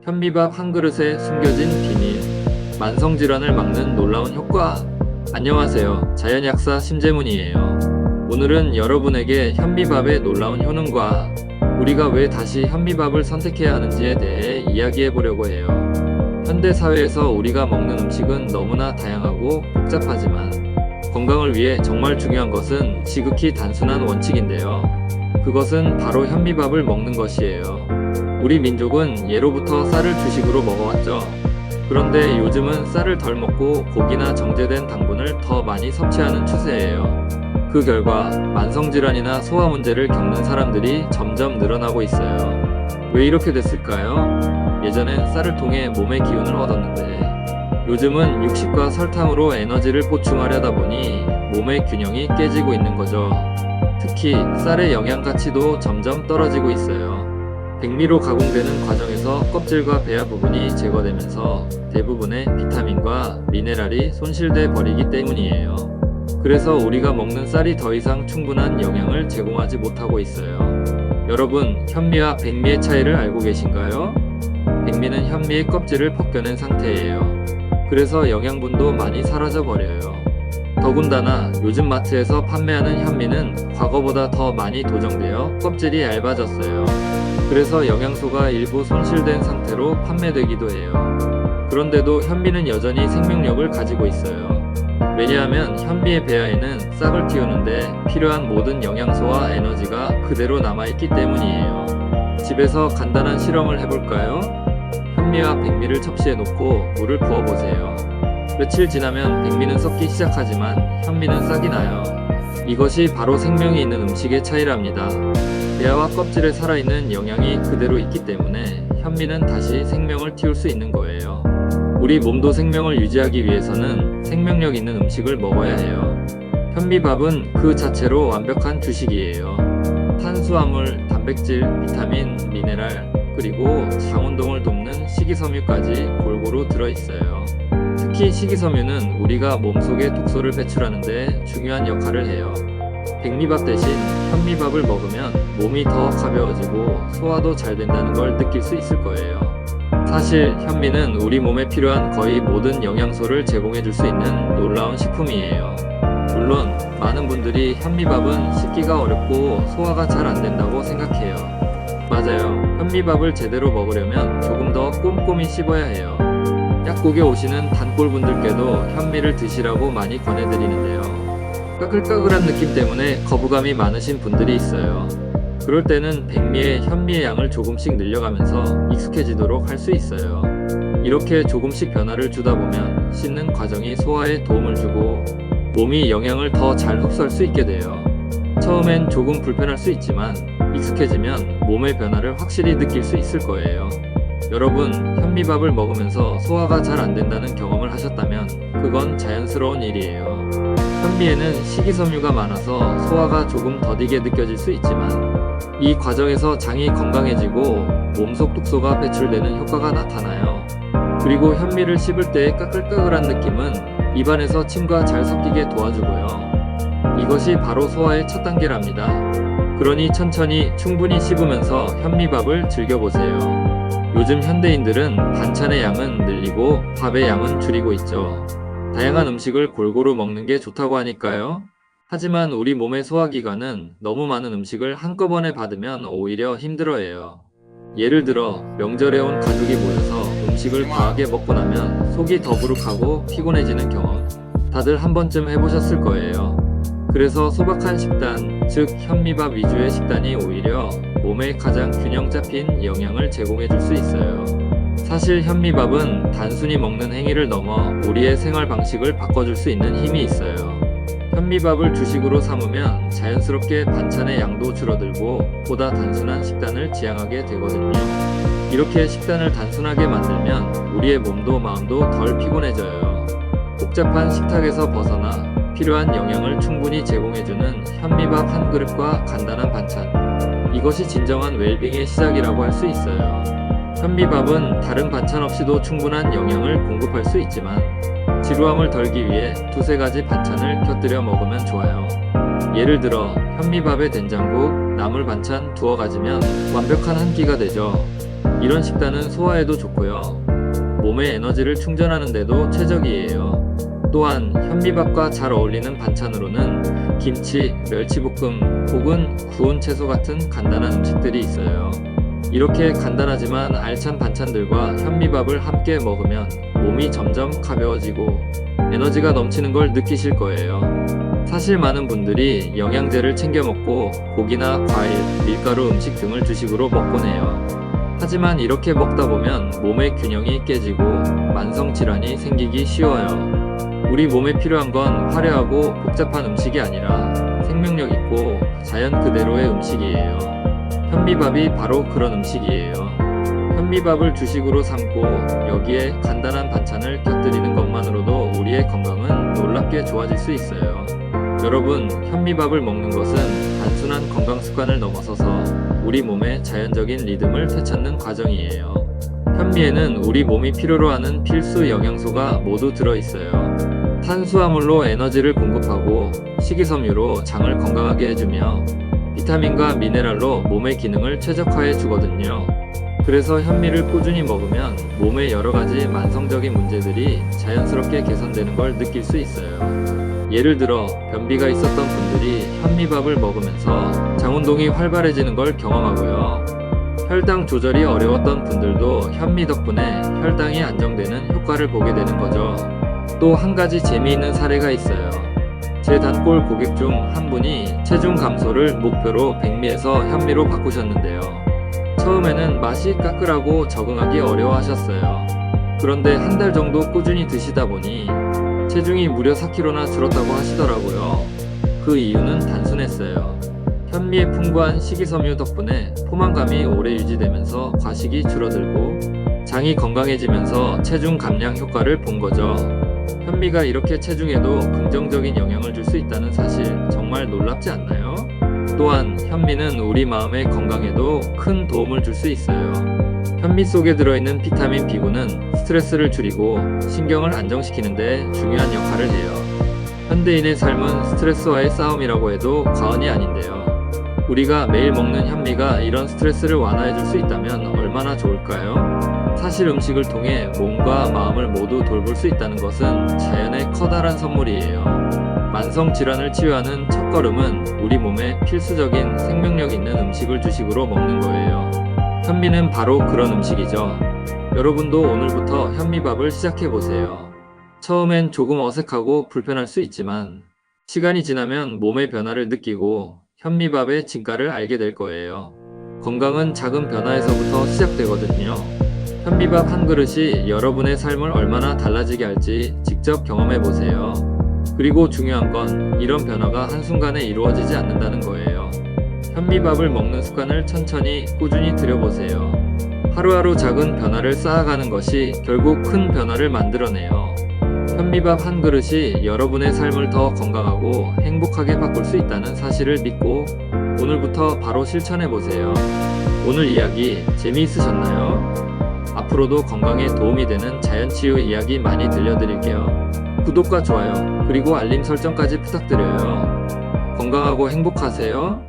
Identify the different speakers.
Speaker 1: 현미밥 한 그릇에 숨겨진 비밀, 만성질환을 막는 놀라운 효과. 안녕하세요. 자연약사 심재문이에요. 오늘은 여러분에게 현미밥의 놀라운 효능과 우리가 왜 다시 현미밥을 선택해야 하는지에 대해 이야기해 보려고 해요. 현대 사회에서 우리가 먹는 음식은 너무나 다양하고 복잡하지만 건강을 위해 정말 중요한 것은 지극히 단순한 원칙인데요. 그것은 바로 현미밥을 먹는 것이에요. 우리 민족은 예로부터 쌀을 주식으로 먹어왔죠. 그런데 요즘은 쌀을 덜 먹고 고기나 정제된 당분을 더 많이 섭취하는 추세예요. 그 결과 만성질환이나 소화 문제를 겪는 사람들이 점점 늘어나고 있어요. 왜 이렇게 됐을까요? 예전엔 쌀을 통해 몸의 기운을 얻었는데 요즘은 육식과 설탕으로 에너지를 보충하려다 보니 몸의 균형이 깨지고 있는 거죠. 특히 쌀의 영양 가치도 점점 떨어지고 있어요. 백미로 가공되는 과정에서 껍질과 배아 부분이 제거되면서 대부분의 비타민과 미네랄이 손실돼 버리기 때문이에요. 그래서 우리가 먹는 쌀이 더 이상 충분한 영양을 제공하지 못하고 있어요. 여러분, 현미와 백미의 차이를 알고 계신가요? 백미는 현미의 껍질을 벗겨낸 상태예요. 그래서 영양분도 많이 사라져 버려요. 더군다나 요즘 마트에서 판매하는 현미는 과거보다 더 많이 도정되어 껍질이 얇아졌어요. 그래서 영양소가 일부 손실된 상태로 판매되기도 해요. 그런데도 현미는 여전히 생명력을 가지고 있어요. 왜냐하면 현미의 배아에는 싹을 틔우는데 필요한 모든 영양소와 에너지가 그대로 남아있기 때문이에요. 집에서 간단한 실험을 해볼까요? 현미와 백미를 접시에 놓고 물을 부어보세요. 며칠 지나면 백미는 썩기 시작하지만 현미는 싹이 나요. 이것이 바로 생명이 있는 음식의 차이랍니다. 배아와 껍질에 살아있는 영양이 그대로 있기 때문에 현미는 다시 생명을 틔울 수 있는 거예요. 우리 몸도 생명을 유지하기 위해서는 생명력 있는 음식을 먹어야 해요. 현미밥은 그 자체로 완벽한 주식이에요. 탄수화물, 단백질, 비타민, 미네랄, 그리고 장운동을 돕는 식이섬유까지 골고루 들어있어요. 특히 식이섬유는 우리가 몸속에 독소를 배출하는데 중요한 역할을 해요. 백미밥 대신 현미밥을 먹으면 몸이 더 가벼워지고 소화도 잘 된다는 걸 느낄 수 있을 거예요. 사실 현미는 우리 몸에 필요한 거의 모든 영양소를 제공해 줄 수 있는 놀라운 식품이에요. 물론 많은 분들이 현미밥은 씹기가 어렵고 소화가 잘 안 된다고 생각해요. 맞아요. 현미밥을 제대로 먹으려면 조금 더 꼼꼼히 씹어야 해요. 약국에 오시는 단골분들께도 현미를 드시라고 많이 권해드리는데요. 까끌까끌한 느낌 때문에 거부감이 많으신 분들이 있어요. 그럴 때는 백미에 현미의 양을 조금씩 늘려가면서 익숙해지도록 할 수 있어요. 이렇게 조금씩 변화를 주다 보면 씹는 과정이 소화에 도움을 주고 몸이 영양을 더 잘 흡수할 수 있게 돼요. 처음엔 조금 불편할 수 있지만 익숙해지면 몸의 변화를 확실히 느낄 수 있을 거예요. 여러분, 현미밥을 먹으면서 소화가 잘 안 된다는 경험을 하셨다면 그건 자연스러운 일이에요. 현미에는 식이섬유가 많아서 소화가 조금 더디게 느껴질 수 있지만 이 과정에서 장이 건강해지고 몸속 독소가 배출되는 효과가 나타나요. 그리고 현미를 씹을 때의 까끌까끌한 느낌은 입안에서 침과 잘 섞이게 도와주고요. 이것이 바로 소화의 첫 단계랍니다. 그러니 천천히 충분히 씹으면서 현미밥을 즐겨보세요. 요즘 현대인들은 반찬의 양은 늘리고 밥의 양은 줄이고 있죠. 다양한 음식을 골고루 먹는 게 좋다고 하니까요. 하지만 우리 몸의 소화기관은 너무 많은 음식을 한꺼번에 받으면 오히려 힘들어해요. 예를 들어 명절에 온 가족이 모여서 음식을 과하게 먹고 나면 속이 더부룩하고 피곤해지는 경험 다들 한 번쯤 해보셨을 거예요. 그래서 소박한 식단, 즉 현미밥 위주의 식단이 오히려 몸에 가장 균형 잡힌 영양을 제공해 줄 수 있어요. 사실 현미밥은 단순히 먹는 행위를 넘어 우리의 생활 방식을 바꿔줄 수 있는 힘이 있어요. 현미밥을 주식으로 삼으면 자연스럽게 반찬의 양도 줄어들고 보다 단순한 식단을 지향하게 되거든요. 이렇게 식단을 단순하게 만들면 우리의 몸도 마음도 덜 피곤해져요. 복잡한 식탁에서 벗어나 필요한 영양을 충분히 제공해주는 현미밥 한 그릇과 간단한 반찬, 이것이 진정한 웰빙의 시작이라고 할 수 있어요. 현미밥은 다른 반찬 없이도 충분한 영양을 공급할 수 있지만 지루함을 덜기 위해 두세 가지 반찬을 곁들여 먹으면 좋아요. 예를 들어 현미밥에 된장국, 나물 반찬 두어 가지면 완벽한 한 끼가 되죠. 이런 식단은 소화에도 좋고요. 몸의 에너지를 충전하는 데도 최적이에요. 또한 현미밥과 잘 어울리는 반찬으로는 김치, 멸치볶음 혹은 구운 채소 같은 간단한 음식들이 있어요. 이렇게 간단하지만 알찬 반찬들과 현미밥을 함께 먹으면 몸이 점점 가벼워지고 에너지가 넘치는 걸 느끼실 거예요. 사실 많은 분들이 영양제를 챙겨 먹고 고기나 과일, 밀가루 음식 등을 주식으로 먹곤 해요. 하지만 이렇게 먹다 보면 몸의 균형이 깨지고 만성 질환이 생기기 쉬워요. 우리 몸에 필요한 건 화려하고 복잡한 음식이 아니라 생명력 있고 자연 그대로의 음식이에요. 현미밥이 바로 그런 음식이에요. 현미밥을 주식으로 삼고 여기에 간단한 반찬을 곁들이는 것만으로도 우리의 건강은 놀랍게 좋아질 수 있어요. 여러분, 현미밥을 먹는 것은 단순한 건강 습관을 넘어서서 우리 몸의 자연적인 리듬을 되찾는 과정이에요. 현미에는 우리 몸이 필요로 하는 필수 영양소가 모두 들어있어요. 탄수화물로 에너지를 공급하고 식이섬유로 장을 건강하게 해주며 비타민과 미네랄로 몸의 기능을 최적화해 주거든요. 그래서 현미를 꾸준히 먹으면 몸의 여러 가지 만성적인 문제들이 자연스럽게 개선되는 걸 느낄 수 있어요. 예를 들어 변비가 있었던 분들이 현미밥을 먹으면서 장운동이 활발해지는 걸 경험하고요. 혈당 조절이 어려웠던 분들도 현미 덕분에 혈당이 안정되는 효과를 보게 되는 거죠. 또 한 가지 재미있는 사례가 있어요. 제 단골 고객 중 한 분이 체중 감소를 목표로 백미에서 현미로 바꾸셨는데요. 처음에는 맛이 까끌하고 적응하기 어려워하셨어요. 그런데 한 달 정도 꾸준히 드시다 보니 체중이 무려 4kg나 줄었다고 하시더라고요. 그 이유는 단순했어요. 현미의 풍부한 식이섬유 덕분에 포만감이 오래 유지되면서 과식이 줄어들고 장이 건강해지면서 체중 감량 효과를 본 거죠. 현미가 이렇게 체중에도 긍정적인 영향을 줄 수 있다는 사실 정말 놀랍지 않나요? 또한 현미는 우리 마음의 건강에도 큰 도움을 줄 수 있어요. 현미 속에 들어있는 비타민 B9는 스트레스를 줄이고 신경을 안정시키는 데 중요한 역할을 해요. 현대인의 삶은 스트레스와의 싸움이라고 해도 과언이 아닌데요. 우리가 매일 먹는 현미가 이런 스트레스를 완화해 줄 수 있다면 얼마나 좋을까요? 사실 음식을 통해 몸과 마음을 모두 돌볼 수 있다는 것은 자연의 커다란 선물이에요. 만성 질환을 치유하는 첫걸음은 우리 몸에 필수적인 생명력 있는 음식을 주식으로 먹는 거예요. 현미는 바로 그런 음식이죠. 여러분도 오늘부터 현미밥을 시작해보세요. 처음엔 조금 어색하고 불편할 수 있지만 시간이 지나면 몸의 변화를 느끼고 현미밥의 진가를 알게 될 거예요. 건강은 작은 변화에서부터 시작되거든요. 현미밥 한 그릇이 여러분의 삶을 얼마나 달라지게 할지 직접 경험해보세요. 그리고 중요한 건 이런 변화가 한순간에 이루어지지 않는다는 거예요. 현미밥을 먹는 습관을 천천히 꾸준히 들여보세요. 하루하루 작은 변화를 쌓아가는 것이 결국 큰 변화를 만들어내요. 현미밥 한 그릇이 여러분의 삶을 더 건강하고 행복하게 바꿀 수 있다는 사실을 믿고 오늘부터 바로 실천해보세요. 오늘 이야기 재미있으셨나요? 앞으로도 건강에 도움이 되는 자연치유 이야기 많이 들려드릴게요. 구독과 좋아요, 그리고 알림 설정까지 부탁드려요. 건강하고 행복하세요.